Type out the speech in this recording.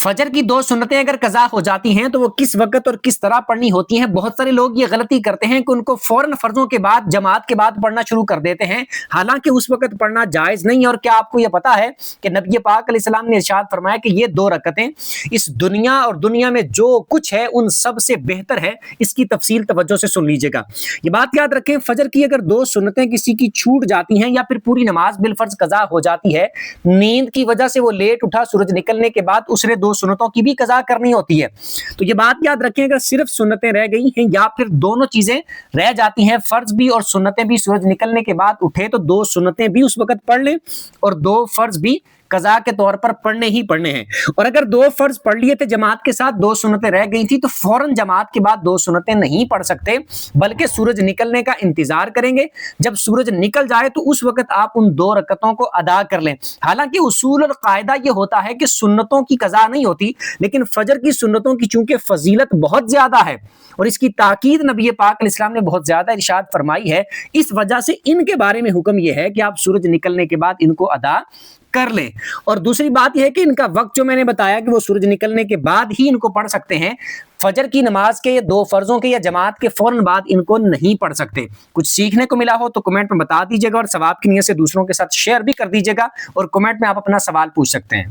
फजर की दो सुन्नतें अगर कज़ा हो जाती हैं तो वो किस वक्त और किस तरह पढ़नी होती हैं। बहुत सारे लोग ये गलती करते हैं कि उनको फौरन फर्जों के बाद जमात के बाद पढ़ना शुरू कर देते हैं, हालांकि उस वक्त पढ़ना जायज़ नहीं है। और क्या आपको ये पता है कि नबी पाक अलैहिस्सलाम ने इरशाद फरमाया कि ये दो रकतें इस दुनिया और दुनिया में जो कुछ है उन सब से बेहतर है। इसकी तफसील तवज्जो से सुन लीजिएगा। ये बात याद रखें, फजर की अगर दो सुन्नतें किसी की छूट जाती हैं या फिर पूरी नमाज बिलफर्ज कज़ा हो जाती है, नींद की वजह से वो लेट उठा, सूरज निकलने के बाद उसने दो सुन्नतों की भी कज़ा करनी होती है। तो ये बात याद रखें, अगर सिर्फ सुन्नतें रह गई हैं या फिर दोनों चीजें रह जाती हैं, फर्ज भी और सुन्नतें भी, सूरज निकलने के बाद उठे तो दो सुन्नतें भी उस वक्त पढ़ लें और दो फर्ज भी कज़ा के तौर पर पढ़ने ही पढ़ने हैं। और अगर दो फर्ज पढ़ लिए थे जमात के साथ, दो सुन्नतें रह गई थी, तो फौरन जमात के बाद दो सुन्नतें नहीं पढ़ सकते, बल्कि सूरज निकलने का इंतजार करेंगे। जब सूरज निकल जाए तो उस वक्त आप उन दो रकतों को अदा कर लें। हालांकि उसूल और कायदा यह होता है कि सुन्नतों की कज़ा नहीं होती, लेकिन फजर की सुन्नतों की चूंकि फजीलत बहुत ज्यादा है और इसकी ताकीद नबी पाक अलैहिस्सलाम ने बहुत ज्यादा इरशाद फरमाई है, इस वजह से इनके बारे में हुक्म यह है कि आप सूरज निकलने के बाद इनको अदा कर लें। और दूसरी बात यह है कि इनका वक्त जो मैंने बताया कि वो सूरज निकलने के बाद ही इनको पढ़ सकते हैं। फजर की नमाज के या दो फर्जों के या जमात के फौरन बाद इनको नहीं पढ़ सकते। कुछ सीखने को मिला हो तो कमेंट में बता दीजिएगा और सवाब की नीयत से दूसरों के साथ शेयर भी कर दीजिएगा और कमेंट में आप अपना सवाल पूछ सकते हैं।